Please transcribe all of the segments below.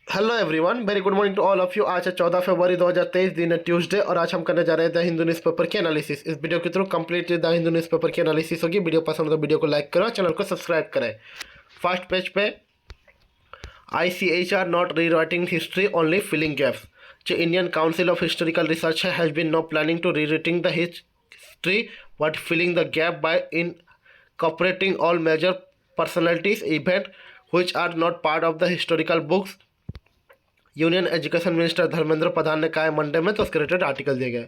Hello everyone, very good morning to all of you. आज है 14 फरवरी 2023, दिन है ट्यूसडे, और आज हम करने जा रहे हैं द हिंदू न्यूज़पेपर की एनालिसिस। इस वीडियो के through complete the Hindu newspaper की एनालिसिस होगी। वीडियो पसंद हो तो वीडियो को लाइक करो, चैनल को सब्सक्राइब करें। फर्स्ट पेज पे ICHR not rewriting history, only filling gaps. जो Indian Council of Historical Research has been no planning to rewriting the history but filling the gap by incorporating all major personalities event which are not part of the historical books। Union education minister Dharmendra Pradhan ने कहा है Monday में, तो उसके related article दिए गए।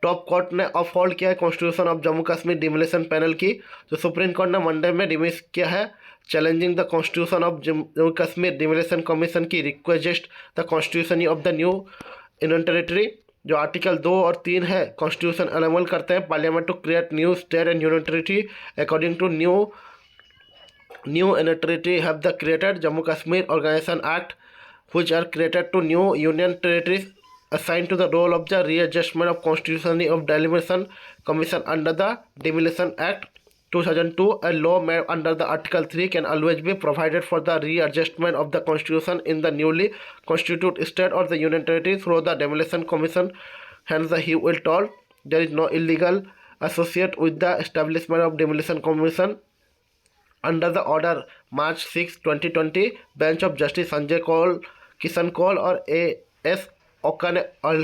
Top court ने uphold किया है constitution of Jammu Kashmir demolition panel की, जो सुप्रीम कोर्ट ने मंडे में डिमिस किया है, challenging the constitution of Jammu Kashmir demolition commission की request the constitution of the new union territory. जो आर्टिकल 2 और 3 है कॉन्स्टिट्यूशन अलेबल करते हैं parliament to create new state and union territory according to new union territory have the created Jammu Kashmir organisation act which are created to new union territories assigned to the role of the readjustment of constitutionally of Demolition Commission under the Demolition Act 2002. A law made under the Article 3 can always be provided for the readjustment of the constitution in the newly constituted state or the union territory through the Demolition Commission. Hence, he will told there is no illegal associated with the establishment of Demolition Commission. Under the order March 6, 2020, bench of Justice Sanjay Kaul, Kishan Kaul और AS ओका ने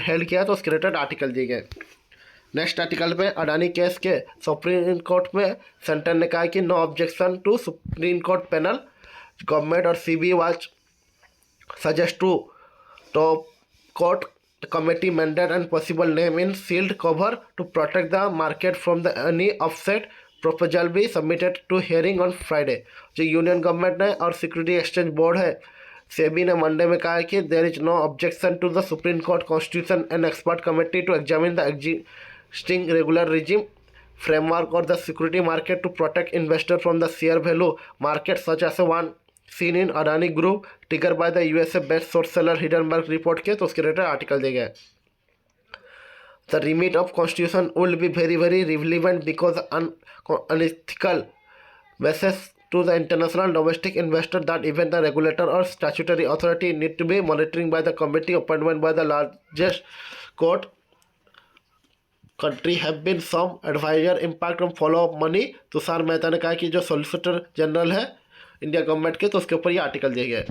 held किया, तो उसके related article दिए गए। Next article में Adani case के सुप्रीम कोर्ट में सेंटर ने कहा कि no objection to supreme court panel, government और CBI watch suggest to top court committee mandate and possible name in sealed cover to protect the market from the any offset. Proposal भी submitted to hearing on Friday. जो union government ने और security exchange board है सेबी ने Monday में कहा कि there is no objection to the supreme court constitution and expert committee to examine the existing regular regime framework और the security market to protect investor from the share value market such as one seen in Adani group trigger by the USA best short seller Hindenburg report के, तो उसके related article दिए गए। The remit of constitution will be very relevant because unethical message to the international domestic investor that even the regulator or statutory authority need to be monitoring by the committee appointment by the largest court country have been some advisor impact on follow up money। Tushar Mehta ने कहा कि जो solicitor general है India government के, तो उसके ऊपर ये आर्टिकल दिए गए।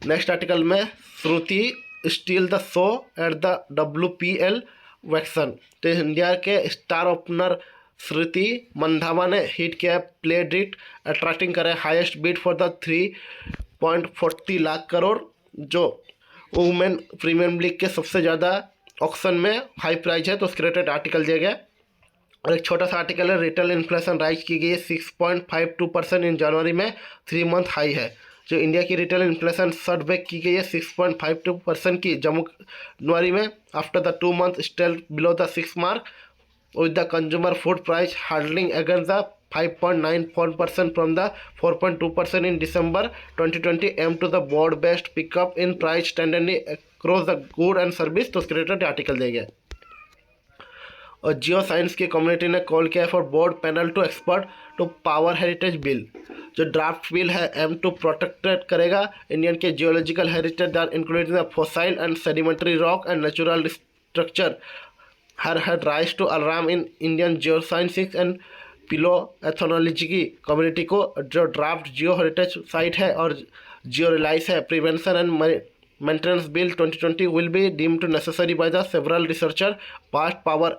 नेक्स्ट आर्टिकल में Shruti steal the show at the WPL वैक्सन। तो इंडिया के स्टार ओपनर श्रुति मंधावा ने हिट किया प्ले डिट, अट्रैक्टिंग करे highest bid for the 3.40 lakh crore, जो वुमेन प्रीमियम लीग के सबसे ज़्यादा ऑक्शन में हाई प्राइस है, तो उसके रिलेटेड आर्टिकल दिया गया। और एक छोटा सा आर्टिकल है रिटेल इन्फ्लेशन राइज की गई है 6.52% इन जनवरी में, 3 मंथ हाई है। जो इंडिया की रिटेल इन्फ्लेशन सट बैक की गई है 6.52% की जनवरी में after the 2 month still below the 6 mark, with the consumer food price hardening against the 5.94% from the 4.2% in December 2020 एम to the board best pickup in price standardly across the good and service, तो उसके related article दिए गए। और geoscience की community ने call किया for board panel to expert to power heritage bill. जो ड्राफ्ट बिल है एम टू प्रोटेक्टेड करेगा इंडियन के geological heritage that including the fossil and sedimentary rock and natural structure her had rise to alarm in Indian geosciences and palaeontology की community को। जो draft जियो heritage site है और जियो release है prevention and Maintenance Bill 2020 will be deemed to necessary by the several researcher past power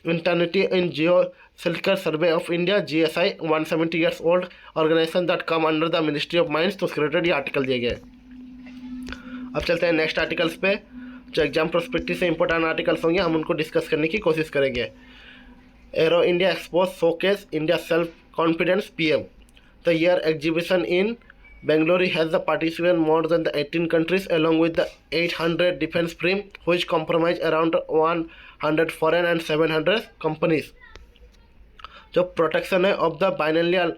eternity in Geophysical Survey of India GSI 170 years old organization that come under the Ministry of Mines, तो उसके related ये article दिए गए। अब चलते हैं next articles पे, जो एग्जाम प्रोस्पेक्टिव से इंपॉर्टेंट आर्टिकल्स होंगे, हम उनको डिस्कस करने की कोशिश करेंगे। Arrow India expose showcase India self confidence PM। The year exhibition in Bangalore has the participants more than the 18 countries along with the 800 defense firms which comprise around 100 foreign and 700 companies। जो protection है of the biennial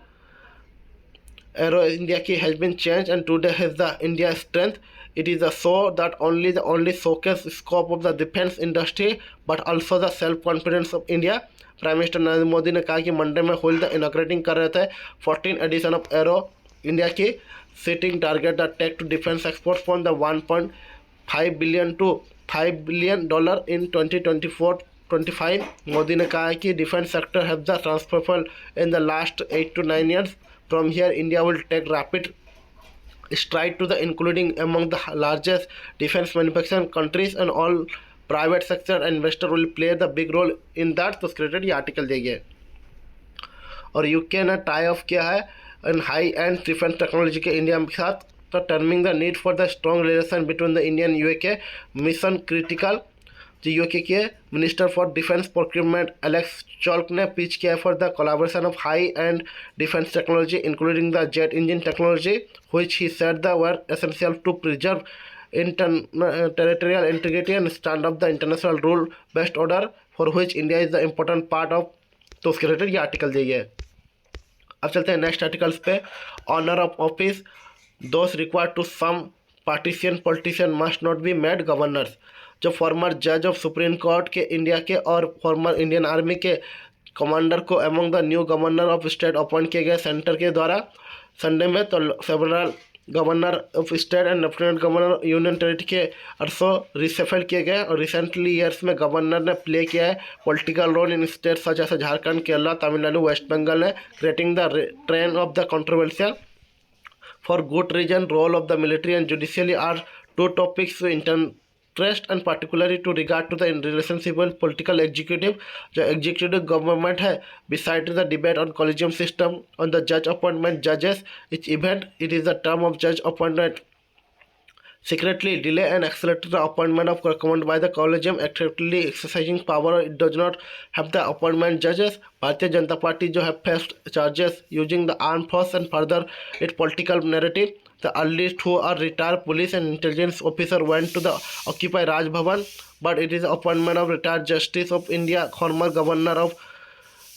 Aero India की has been change and today has the India strength. It is a show that only showcase scope of the defence industry but also the self confidence of India. Prime minister Narendra Modi ने कहा कि Monday में hold the inaugurating कर रहे थे 14 addition of arrow India की setting target the tech to defense exports from the 1.5 billion to $5 billion in 2024-25. Modi ने कहा है कि defence sector have the transfer in the last 8 to 9 years. From here, India will take rapid stride to the including among the largest defense manufacturing countries, and all private sector and investor will play the big role in that. तो credit ये article देंगे। और UK ने tie off किया है in high end defence technology के India के साथ, तो terming the need for the strong relation between the Indian UK mission critical. जो यूके के minister for defence procurement Alex Chalk ने पिच किया है for the collaboration of high end defence technology including the jet engine technology which he said the were essential to preserve territorial integrity and stand up the international rule based order for which India is the important part of। तो उसके related ये article दिए गए। अब चलते हैं next articles पे। Honour of office those required to some partisan politician must not be made governors. जो फॉर्मर जज ऑफ सुप्रीम कोर्ट के इंडिया के और फॉर्मर इंडियन आर्मी के कमांडर को among the new governor of state appoint किए गए सेंटर के द्वारा संडे में, तो several governor of state and lieutenant governor union territory के अर्सो रिसेफल किए गए। और रिसेंटली ईयर्स में गवर्नर ने प्ले किया है political role in state such as Jharkhand, Kerala, Tamil Nadu, West Bengal ने creating the train of the controversial for good reason. Role of the military and judicially are two topics interest and particularly to regard to the relationship with political executive। जो executive government है beside the debate on collegium system on the judge appointment judges each event it is the term of judge appointment secretly delay and accelerate the appointment of recommended by the collegium actively exercising power it does not have the appointment judges। Bharatiya Janata party जो है faced charges using the armed force and further its political narrative। The earliest who are retired police and intelligence officer went to the occupy Raj Bhavan, but it is appointment of retired Justice of India, former governor of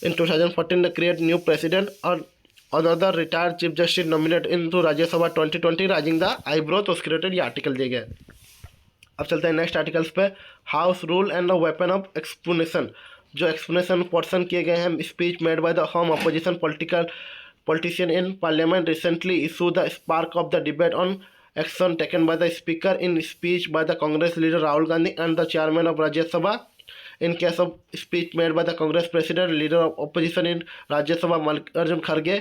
in 2014 to create new president, or another retired chief justice nominated into Rajya Sabha 2020 raising the eyebrow। तो उसके related ये article दिए गए। अब चलते हैं next articles पे। House rule and the weapon of explanation. जो एक्सप्लेनेशन पोर्सन किए गए हैं speech made by the home opposition politician in parliament recently issued the spark of the debate on action taken by the speaker in speech by the Congress leader Rahul Gandhi and the chairman of Rajya Sabha। In case of speech made by the Congress president, leader of opposition in Rajya Sabha Mallikarjun Kharge,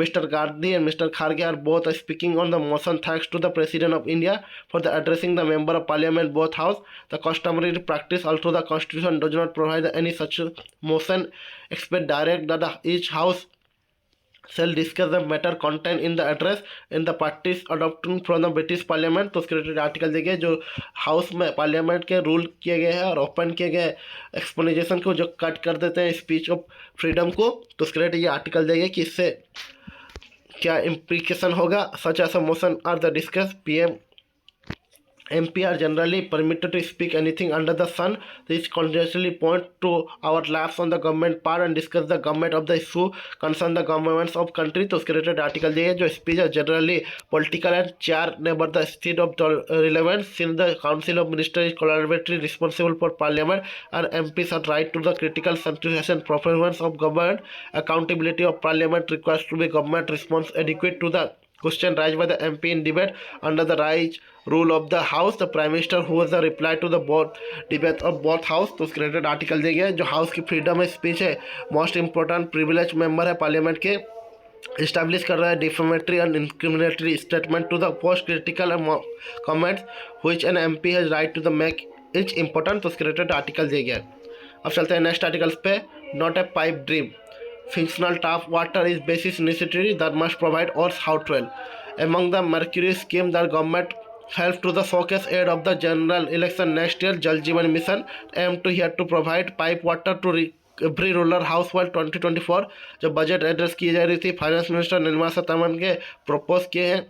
Mr. Gandhi and Mr. Kharge are both speaking on the motion thanks to the President of India for the addressing the member of parliament both house। The customary practice although the constitution does not provide any such motion expect direct that each house shall discuss the matter contained in the address in the parties adopting from the British Parliament। तो उसके related article दिए गए जो house में parliament के rule किए गए हैं और ओपन किए गए एक्सप्लेनेशन को जो कट कर देते हैं स्पीच ऑफ फ्रीडम को। तो उसके रिलेटेड ये आर्टिकल दिए गए कि इससे क्या इम्प्लीकेशन होगा। Such as a motion are the discuss PM MP are generally permitted to speak anything under the sun। This continuously point to our lapse on the government part and discuss the government of the issue concern the governments of country। तो उसके related article दिए जो speech है generally political and चार never the state of relevance since the council of minister is collaboratory responsible for parliament and MPs are right to the critical centralization performance of government accountability of parliament requires to be government response adequate to the question raised by the MP in debate under the rise rule of the house। the prime minister who was the reply to the both debate of both house। तो उसके related article दिए गए जो house की freedom of speech है most important privilege member है parliament के establish कर रहा है defamatory and incriminatory statement to the post critical comments which an MP has right to the make each important. तो उसके रिलेटेड आर्टिकल दिए गए। अब चलते हैं नेक्स्ट आर्टिकल्स पे। Not a pipe dream fictional tap water is basic necessity that must provide or house well। Among the Mercury scheme that government helped to the focus aid of the general election next year, Jal Jeevan Mission aim to here to provide pipe water to every rural household 2024। जब budget address की जा रही थी finance minister Nirmala Sitharaman के propose किए हैं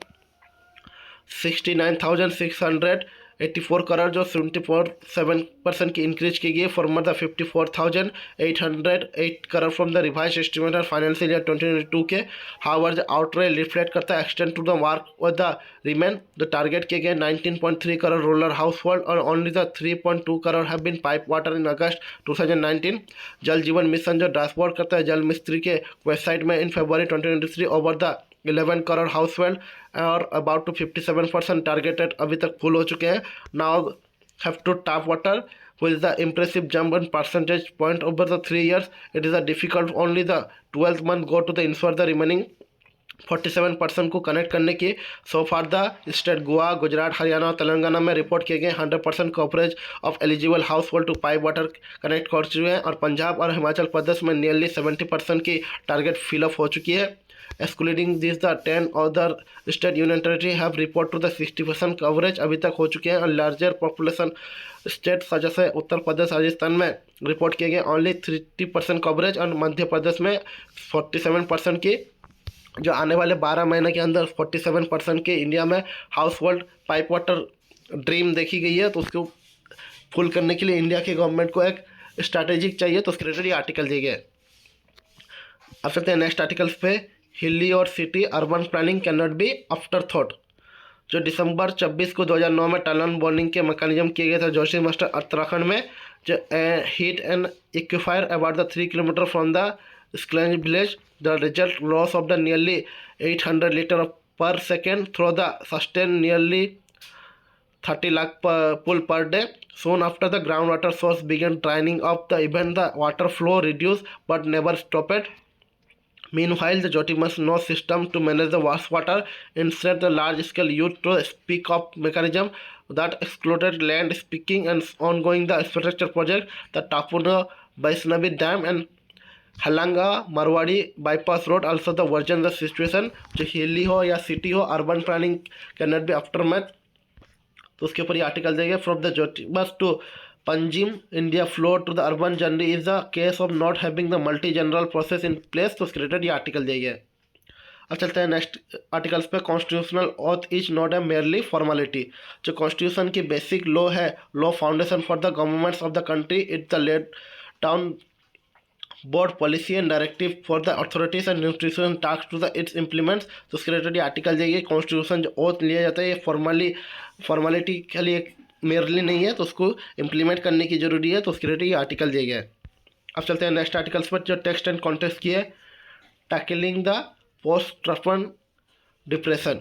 69,684 करोड़ जो 74.7% की इंक्रीज की गई former the 54,808 crore from the revise estimate of financial year 2022 के। हाउएवर द आउटरे रिफ्लेक्ट करता है एक्सटेंड टू द मार्क और द रिमेन द टारगेट किए गए 19.3 करोड़ रूरल हाउस होल्ड और only the 3.2 crore have been pipe water in August 2019। Jal जीवन mission जो dashboard करता है जल मिस्त्री के वेबसाइट में in February 2023 over the 11 crore household और अबाउट टू 57% टारगेटेड अभी तक फुल हो चुके हैं. Now have to tap water with the impressive jump in percentage point over the 3 years. It is a difficult only the 12th month go to the ensure the remaining 47% को connect करने की. So far the state Goa, Gujarat, Haryana और तेलंगाना में report किए गए 100% coverage of eligible household to pipe water connect कर चुके हैं और पंजाब और हिमाचल प्रदेश में नियरली 70% की टारगेट फिलअप हो चुकी है. Excluding this the 10 other state union territory have report to the 60% coverage अभी तक हो चुके हैं और लार्जर पॉपुलेशन स्टेट जैसे उत्तर प्रदेश, राजस्थान में रिपोर्ट किए गए ओनली 30% कवरेज और मध्य प्रदेश में 47% की. जो आने वाले 12 महीने के अंदर 47% के इंडिया में house hold pipe water dream देखी गई है. तो उसको फुल करने के लिए इंडिया के गवर्नमेंट को एक स्ट्रैटेजिक चाहिए. तो उसके रिलेटेड ये आर्टिकल दिए गए. अब चलते हैं नेक्स्ट आर्टिकल्स पे. हिली और city urban planning can not be after thought. जो दिसंबर 26 को 2009 में टनल बॉर्निंग के मैकेनिज्म किए गए थे जोशी मास्टर उत्तराखंड में. जो heat and aquifer about the 3 kilometre from the स्क्लेंज village. The result loss of the nearly 800 liter per second through the sustained nearly 30 lakh pool per day. Soon after the groundwater source began draining off, the even the water flow reduced but never stopped. Meanwhile, the Jyotimas no system to manage the wastewater. Instead, the large-scale use to speak of mechanism that excluded land speaking and ongoing the infrastructure project, the Tapuna Vaishnavi Dam and Halanga Marwari bypass road also the version the situation. जो hilly हो या city हो urban planning can not be aftermath. तो उसके ऊपर ये article देंगे. From the ज्योतिबस to Panjim India flow to the urban journey is the case of not having the multi general process in place. तो उसके रिलेटेड ये आर्टिकल देंगे. अब चलते हैं नेक्स्ट आर्टिकल्स पे. Constitutional oath is not a merely formality. जो कॉन्स्टिट्यूशन की बेसिक लॉ है, law foundation for the governments of the country. It the laid down broad policy and directive for the authorities and institution task to the its implements. तो उसके related article देंगे. Constitution जो oath लिया जाता है ये formality के लिए मेयरली नहीं है, तो उसको इम्प्लीमेंट करने की जरूरी है. तो उसके रिलेटेड ये आर्टिकल दिए गए. अब चलते हैं नेक्स्ट आर्टिकल्स पर. जो टेक्स्ट एंड कॉन्टेक्स्ट की है. Tackling the post-Trump depression.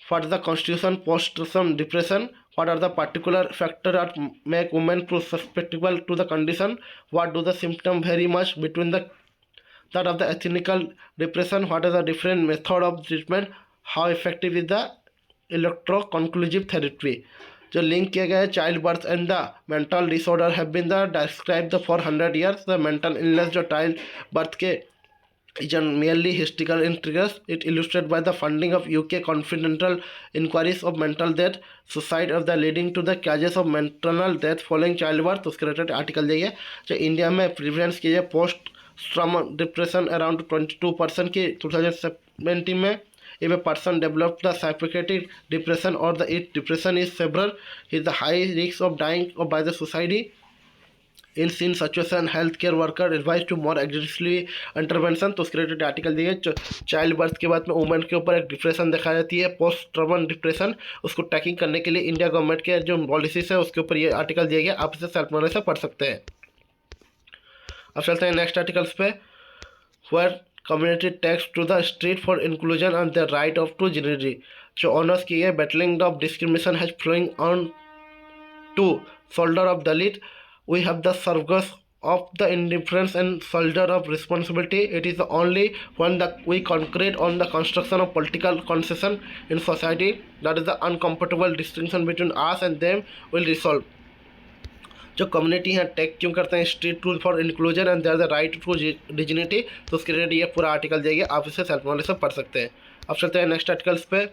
For the constitution post-Trump depression. What are the particular factors that make women susceptible to the condition? What do the symptoms vary much between that of the ethnical depression? What is the different method of treatment? How effective is the electroconvulsive therapy? जो link किया गया है childbirth and the mental disorder have been the describe the for 100 years. The mental illness जो childbirth के is merely historical intrigues. It illustrated by the funding of UK confidential inquiries of mental death, suicide of the leading to the causes of maternal death following childbirth. उसके related article दिए. जो India में prevalence की है post trauma depression around 22% की 2017 में. If a person develops the psychiatric depression or the it depression is severe, he is the high risk of dying or by the suicide. In seen situation health care worker advise to more aggressively intervention. तो उसके related article दिए. Childbirth के बाद में women के ऊपर एक depression देखा जाती है पोस्ट ट्रॉमा डिप्रेशन. उसको टैकिंग करने के लिए इंडिया गवर्नमेंट के जो पॉलिसीज है उसके ऊपर ये आर्टिकल दिया गया. आप इसे सेल्फ नॉलेज से पढ़ सकते हैं. अब चलते हैं नेक्स्ट आर्टिकल्स पे. Where community takes to the street for inclusion and the right of to dignity. जो ऑनर्स की है battling of discrimination has flowing on to shoulder of Dalit. We have the surplus of the indifference and shoulder of responsibility. It is the only when we concrete on the construction of political concession in society that is the uncomfortable distinction between us and them will resolve. जो community हैं take क्यों करते हैं street tool for inclusion and their the right to dignity. तो उसके related ये पूरा article दिया. आप इसे सेल्फ नॉलेज से पढ़ सकते हैं. अब चलते हैं नेक्स्ट आर्टिकल्स पे.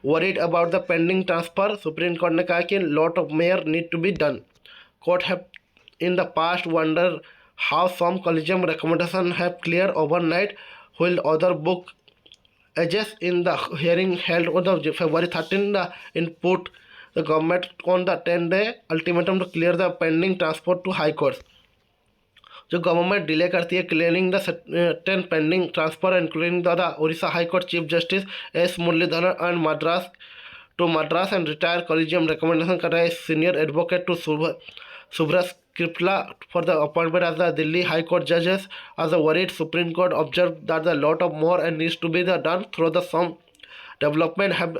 Worried about the pending transfer. Supreme court ने कहा कि lot of more need to be done. Court have in the past wondered how some collegium recommendations have cleared overnight, while other book edges in the hearing held on the February 13 the input the government on the 10-day ultimatum to clear the pending transport to high courts. जो government delay करती है clearing the 10 pending transfer including the Orissa high court chief justice S Muralidharan and Madras and retire collegium recommendation कर रहे हैं senior advocate to Subhras Kripla for the appointment as the Delhi High Court judges. As the worried Supreme Court observed that a lot of more and needs to be done through the some development have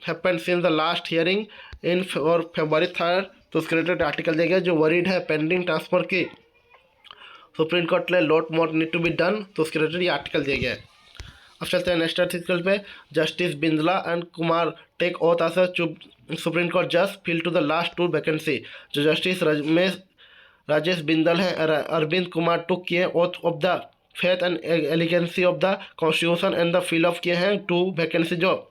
happened since the last hearing in February 3rd. तो उसके related article दिया गया जो worried है pending transfer की supreme court ने lot more need to be done, तो उसके रिलेटेड ये आर्टिकल दिया गया है। अब चलते हैं नेक्स्ट आर्टिकल पे। Justice Bindal and Kumar take oath as supreme court जज fill to the last 2 vacancy. जो जस्टिस राजेश बिंदल हैं अरविंद कुमार टुक किए oath of the faith and allegiance of the constitution and the fill of किए हैं 2 वैकेंसी जो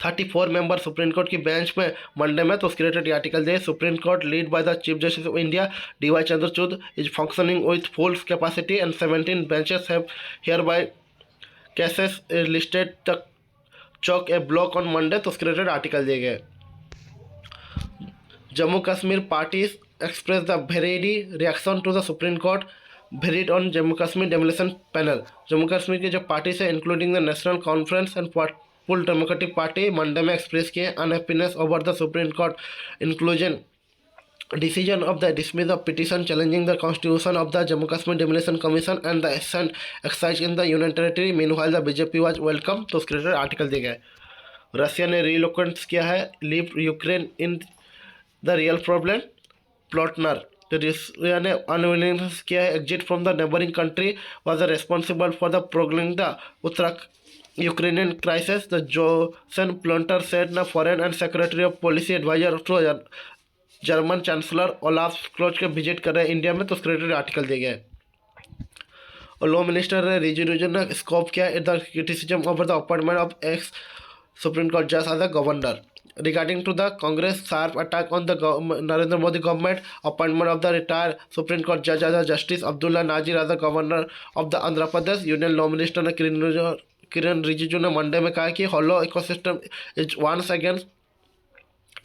34 मेंबर सुप्रीम कोर्ट की bench में Monday में। तो उसके रिलेटेड आर्टिकल दे supreme court lead by the chief justice of India D.Y.. Chandrachud is functioning with full capacity and 17 benches have here bye cases listed the choke a block on Monday। तो उसके related article दिए गए। Jammu Kashmir parties express the very reaction to the supreme court worried on Jammu Kashmir demolition panel. Jammu Kashmir की जो parties है including the National Conference and full democratic party Monday में express किए unhappiness over the supreme court inclusion decision of the dismiss of petition challenging the constitution of the Jammu Kashmir Demolition Commission and the assent exercise in the Union Territory। Meanwhile the BJP was welcome। तो उसके related article दिया गया है। Russia ने relocate किया है leave Ukraine in the real problem प्लॉटनर। तो रशिया ने अनविलिंगनेस किया है exit from the neighbouring country was responsible for the prolonging the उत्तर Ukrainian crisis। The Joseph Plonter said the foreign and secretary of policy advisor to German chancellor Olaf Scholz के visit कर रहे हैं India में। तो उसके related article दिया गया है। और लॉ मिनिस्टर रिजर्वेशन ने स्कोप किया the criticism over the appointment of x supreme court जज as the governor regarding to the Congress sharp attack on the Narendra Modi government appointment of the retired supreme court जज as justice Abdullah नाजिर as the governor of the Andhra Pradesh. Union law minister ने किरण रिजिजू ने Monday में कहा कि hollow ecosystem is once again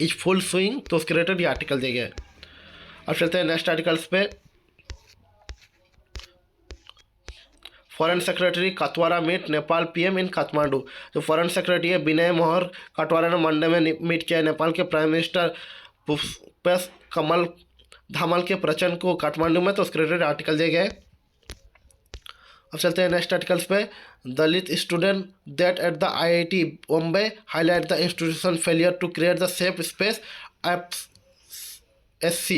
is full swing. तो उसके related ये article दिए गए। अब चलते हैं नेक्स्ट आर्टिकल्स पे। Foreign secretary Katwara meet Nepal PM in Kathmandu. जो फॉरेन सेक्रेटरी है विनय मोहर कटवारा ने मंडे में मीट किया नेपाल के प्राइम मिनिस्टर पुष्पेश कमल धामल के प्रचंड को काठमांडू में। तो उसके रिलेटेड आर्टिकल दिए गए। अब चलते हैं नेक्स्ट आर्टिकल्स पे। Dalit student that at the IIT Bombay highlight the institution failure to create the safe space SC।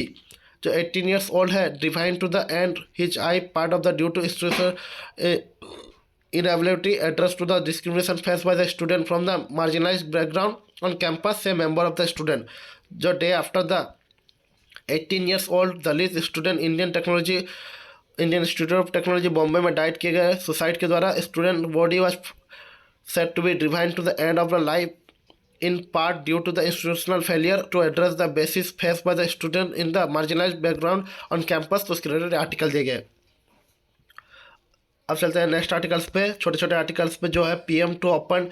जो 18 years old है define to the end his I part of the due to institution inability address to the discrimination face by the student from the marginalised background on campus से member of the student. जो day after the 18 years old Dalit student Indian institute of technology Bombay में died किए गए suicide के द्वारा। Student body was set to be divine to the end of the life in part due to the institutional failure to address the basis face by the student in the marginalised background on campus. तो उसके related article दिए गए। अब चलते हैं next articles पे। छोटे छोटे आर्टिकल्स पे जो है PM to open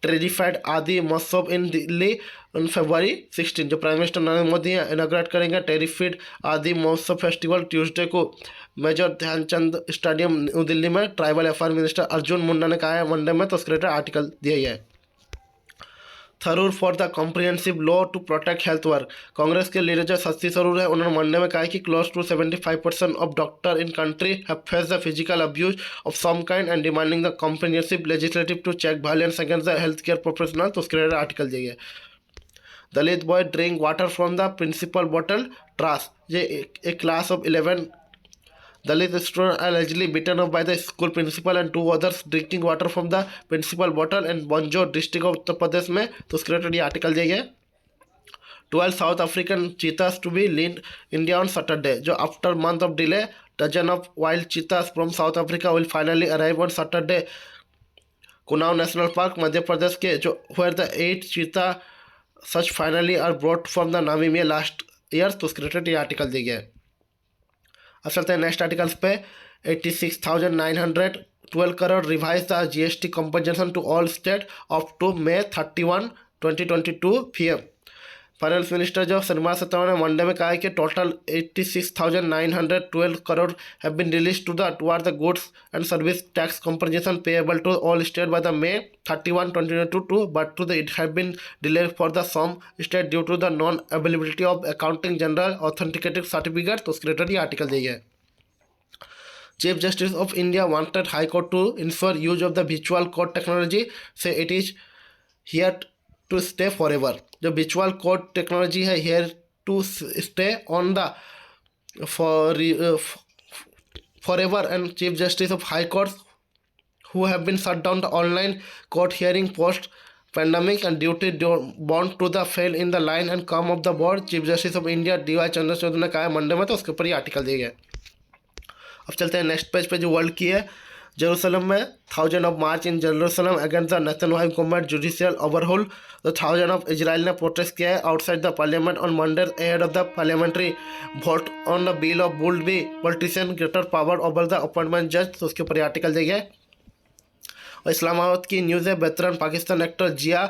terrified Aadi महोत्सव इन दिल्ली ऑन February 16। जो prime minister Narendra Modi inaugurate करेंगे टेरिफाइड आदि महोत्सव फेस्टिवल ट्यूसडे को major Dhyan Chand stadium new Delhi में। Tribal affair minister Arjun Munda ने कहा है मंडे में। तो उसके रिलेटेड आर्टिकल दिया गया है। Tharoor for the comprehensive law to protect health work. Congress के लीडर जो शशि थरूर है उन्होंने मंडे में कहा कि close to 75% of doctor in country have face the physical abuse of some kind and demanding the comprehensive legislative to check violence against the health care professional. तो उसके related article दिया गया। Dalit boy drink water from the principal bottle thrashed. ये a class of 11 Dalit students are allegedly beaten up by the school principal and 2 others drinking water from the principal bottle in Bonjo district of Uttar Pradesh में। तो उसके related ये article दिया गया। 12 South African cheetahs to be lead India on Saturday। जो after month of delay dozen of wild cheetahs from South Africa will finally arrive on Saturday Kuno national park Madhya Pradesh के जो where the 8 cheetah such finally are brought from the Namibia last year। तो उसके related ये article दिया गया है। अब चलते हैं नेक्स्ट आर्टिकल्स पे। 86,912 crore revise the GST compensation to all state up to May 31, 2022 PM। Finance minister जो निर्मला सीतारमण ने मंडे में कहा है कि total 86,912 crore have been release toward the goods and service tax composition payable to all state by the May 31, 2022, but it have been delayed for the some state due to the non availability of accounting general authenticated certificate। तो उसके related ये article दिया है। Chief Justice of India wanted High Court to ensure use of the virtual court technology, say it is here to stay forever। जो virtual court technology है here to stay on the forever, and Chief Justice of High Court who have been shut down the online court hearing post pandemic and duty bound to the fail in the line and come of the board। Chief justice of India DY Chandrachud ने कहा है Monday में, तो उसके ऊपर ये article दिए गए। अब चलते हैं नेक्स्ट पेज पे जो वर्ल्ड की है। जेरूसलम में 1000 of march in Jerusalem against the Netanyahu government judicial overhaul. The 1000 of Israel ने प्रोटेस्ट किया है outside the parliament on Monday ahead of the parliamentary vote on the bill of would be politician greater power over the appointment जज। तो उसके ऊपर ये article दिए गए। और इस्लामाबाद की न्यूज़ है, वेतरन पाकिस्तान एक्टर जिया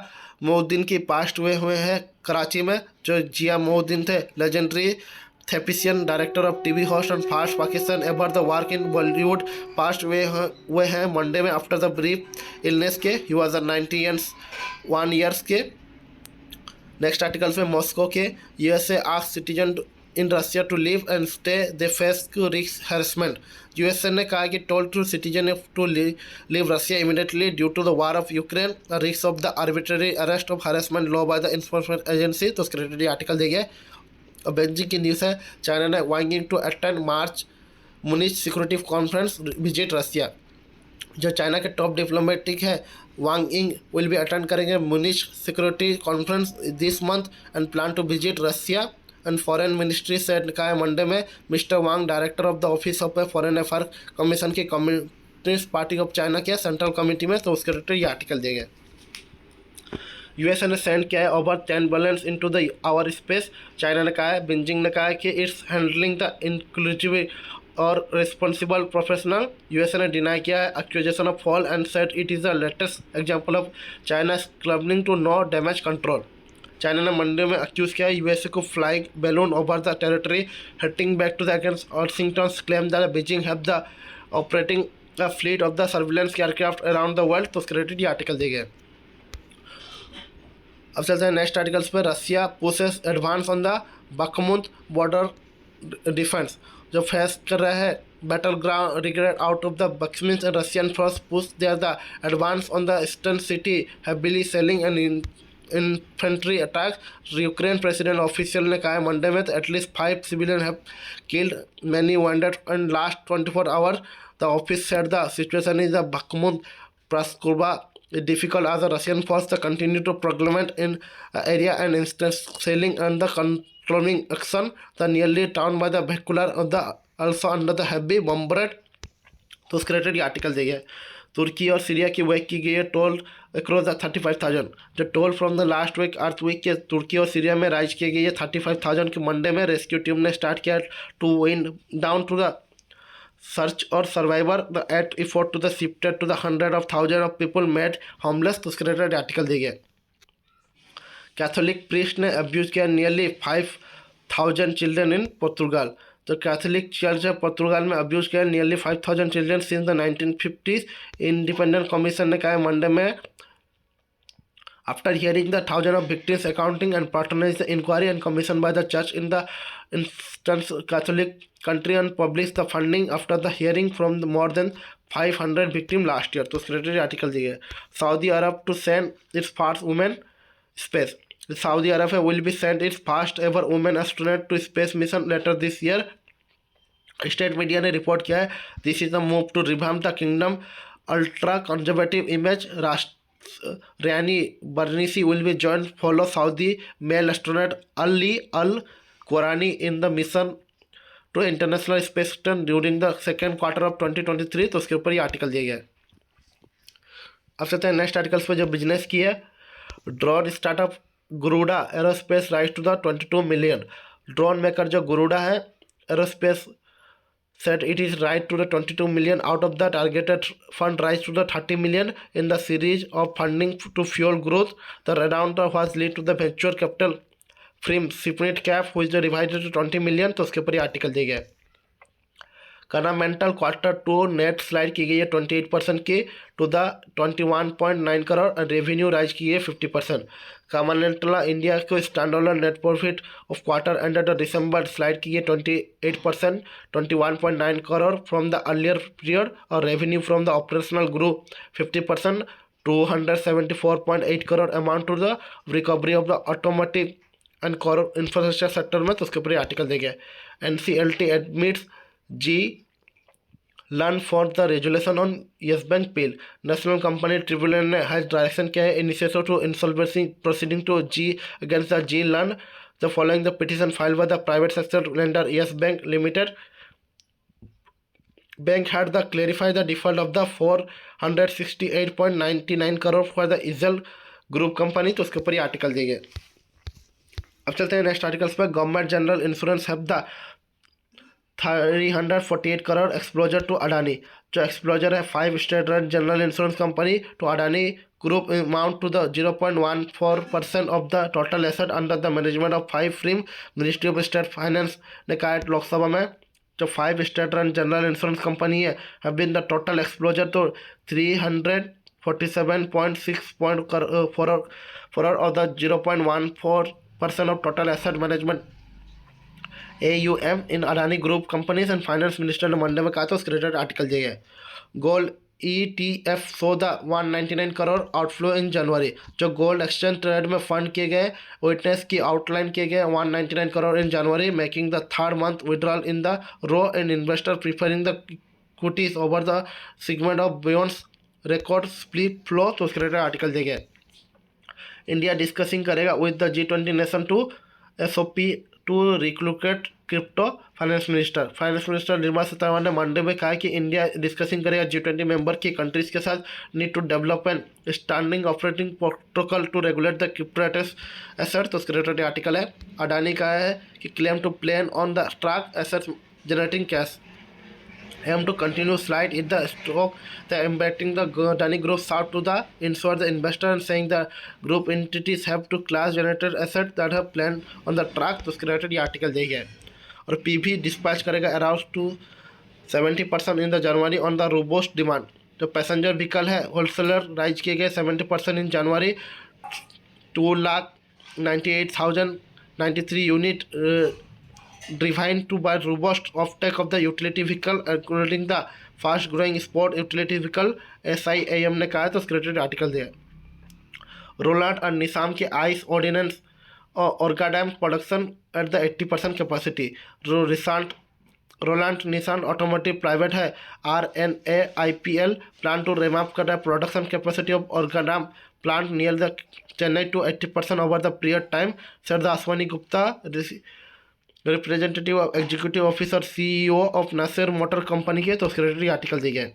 मोहुद्दीन की पास्ट हुए हैं कराची में। जो जिया मोहुद्दीन थे legendary thespian director of TV host and fast Pakistan ever the work in Bollywood passed हुए हैं मंडे में आफ्टर द ब्रीफ इलनेस के। ही वॉज 91 ईयर्स के। नेक्स्ट आर्टिकल में मॉस्को के USA ask citizen in Russia to leave and stay they face risk harassment. USA ने कहा कि told to citizen to leave Russia immediately due to the war of Ukraine risk of the arbitrary arrest of harassment law by the enforcement agency. तो उसके related article दिए गए। और Beijing की news है, चाइना ने वांगिंग to attend March Munich security conference visit Russia. जो चाइना के टॉप डिप्लोमेटिक है वांग इंग विल भी अटेंड करेंगे Munich security conference this month and plan to visit Russia and foreign ministry से कहा है मंडे में। Mister Wang director of the office of foreign affair commission की communist party of China के central committee में। तो उसके रिलेटेड ये आर्टिकल दिए गए। USA ने सेंड किया है over 10 balloons into the our space. China ने कहा है, बीजिंग ने कहा है कि इट्स हैंडलिंग द इंक्लूसिव और रिस्पॉन्सिबल प्रोफेशनल। USA ने डिनाई किया है accusation of fall and said it is the latest example of China clubbing to no damage control. China ने मंडे में अक्यूज़ किया है USA को flying balloon over the territory hating back to the against Washington claim that Beijing have the operating the fleet of the surveillance aircraft around the world. तो उसके related ये article दिए गए। अब चलते हैं नेक्स्ट आर्टिकल्स पर। Russia pushes advance on the Bakhmut border defence. जो फेस कर रहे हैं battle ground regret out of the Bakhmut and Russian force push there the advance on the eastern city heavily shelling and infantry attack. Ukraine president official ने कहा है Monday में at least 5 civilian have killed many wounded in last 24 hour. The office said the situation is the Bakhmut प्रस्कुबा difficult as the Russian forces continue to proclaim in area and instant sailing and the controlling action the nearly town by the vehicular of the also under the heavy bombardment। तो उसके related ये article दिए गए। तुर्की और Syria की वेक की गई है टोल अक्रॉस द 35,000। जो toll from the last week earthquake के तुर्की और सीरिया में राइज की गई है 35,000 के मंडे में। रेस्क्यू टीम ने स्टार्ट किया to wind down to the search और survivor the at effort to the shifted to the 100 of thousands of people made homeless. तो उसके रिलेटेड आर्टिकल दिए गए। कैथोलिक प्रीस्ट ने अब्यूज किया नियरली 5,000 चिल्ड्रन इन पोर्तुगाल। तो Catholic church है Portugal में अब्यूज किया nearly 5,000 children since the 1950s। Independent commission ने कहा मंडे में after hearing the thousands of victims accounting and patronized the inquiry and commissioned by the church in the instance Catholic country and published the funding after the hearing from the more than 500 victims last year। तो उसके related article दिए गए। Saudi Arab to send its first women space. Saudi Arab will be send its first ever women astronaut to space mission later this year. State media ने report किया है this is the move to revamp the kingdom ultra conservative image. Rayyanah Barnawi will be joined follow Saudi male astronaut Ali Al Qurani in the mission to international space station during the second quarter of 2023। तो उसके ऊपर ये article दिया गया है। अब चलते हैं नेक्स्ट आर्टिकल्स पे जो बिजनेस की है। Drone startup Garuda Aerospace raise to the 22 million. Drone maker जो गुरुडा है Aerospace said it is right to the 22 million out of the targeted fund rise to the 30 million in the series of funding to fuel growth। The round was lead to the venture capital firm सिपनेट cap हुई जो revise to 20 million, तो उसके ऊपर ये article दिया गया है। कर्नामेंटल Q2 नेट स्लाइड की गई है 28% की टू द 21.9 करोड़ और रेवेन्यू राइज की है 50%। कर्नामेंटला इंडिया को standalone net profit of quarter ended December slide की है 28% 21.9 crore from the earlier period और revenue from the operational grow 50% 274.8 crore amount to the recovery of the automotive and infrastructure sector में, तो उसके ऊपर आर्टिकल दिया गया है। NCLT admits G learn for the resolution on Yes Bank bill. National Company Tribunal ने has direction किया है initiative to insolvency proceeding to G against the G learn the following the petition filed by the private sector lender Yes Bank Limited. Bank had the clarify the default of the 468.99 crore for the Isel Group Company, तो उसके ऊपर ये article दिए गए। अब चलते हैं next articles पर। Government general insurance have the 348 crore exposure to Adani. जो एक्सप्लोजर है 5 state run general insurance company to Adani group amount to the 0.14% of the total asset under the management of 5 firm. Ministry of state finance ने कहा है लोकसभा में जो 5 state run general insurance company है have been the total exposure तो 347.6 of the 0.14% of total asset management AUM in Adani group companies and finance minister ने Monday में कहा था, उसके रिलेटेड आर्टिकल दिया गया है। Gold ETF saw the 199 crore outflow in January. जो गोल्ड एक्सचेंज ट्रेड में फंड किए गए विटनेस की आउटलाइन किए गए 199 crore in January, making the third month withdrawal in the row and investor preferring the equities over the segment of beyonds record split flow, तो उसके related article दिया गया है। इंडिया डिस्कसिंग करेगा with the G20 nation to SOP to regulate crypto. Finance minister Nirmala Sitharaman ने Monday में कहा कि इंडिया डिस्कसिंग करेगा G20 मेंबर की कंट्रीज के साथ need to develop an standing operating protocol to regulate the crypto asset, तो उसके रिलेटेड आर्टिकल है। अडानी का है कि claim to plan on the track assets generating cash aim to continue slide in the stock, the embedding the Adani Group sought to the ensure the investor and saying the group entities have to class generated assets that have planned on the track, तो उसके related ये article दिया गया है। और PV dispatch करेगा around two 70% in the January on the robust demand. जो passenger vehicle है होलसेलर राइज किए गए 70% इन जनवरी 2,98,093 unit driven to by robust offtake of the utility vehicle including the fast growing sport utility vehicle SIAM ने कहा है, तो उसके related article दिया है। रोलांड और निसाम के आइस ऑर्डिनेंस और Oragadam production at the 80% capacity. Renault Nissan automotive private है RNAIPL प्लान टू रेमअप कर production capacity of Oragadam plant near the Chennai to 80% over the period time, said the Ashwani Gupta representative executive officer CEO of Nissan motor company के, तो उसके related article दिए गए।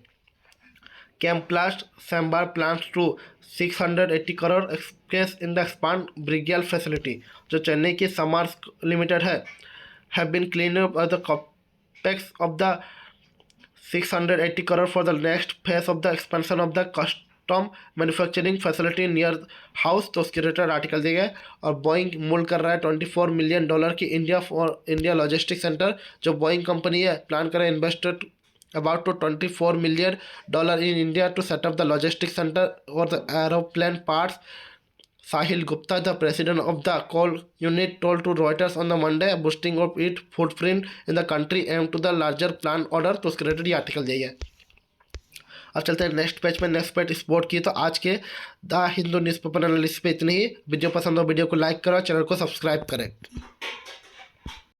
कैम्प्लास्ट सैम्बार plans to 680 crore express in the expand ब्रिगेल facility. जो चेन्नई की समार्स लिमिटेड है have been clean up the capex of the 680 crore for the next phase of the expansion of the custom manufacturing facility near house, तो उसके रिलेटेड आर्टिकल दिए गए। और बोइंग मूल कर रहा है $24 मिलियन की इंडिया लॉजिस्टिक सेंटर। जो बोइंग कंपनी है प्लान कर रहा है invested about to $24 million in India to set up the logistics center for the aeroplane parts. Sahil Gupta, the president of the coal unit, told to Reuters on the Monday, boosting of its footprint in the country aimed to the larger plan order, तो उसके related ये article दिया है। अब चलते हैं next page में। Next page sport की, तो आज के द हिंदू न्यूज़पेपर एनालिसिस पे इतनी ही। वीडियो पसंद हो वीडियो को लाइक करो, चैनल को सब्सक्राइब करें।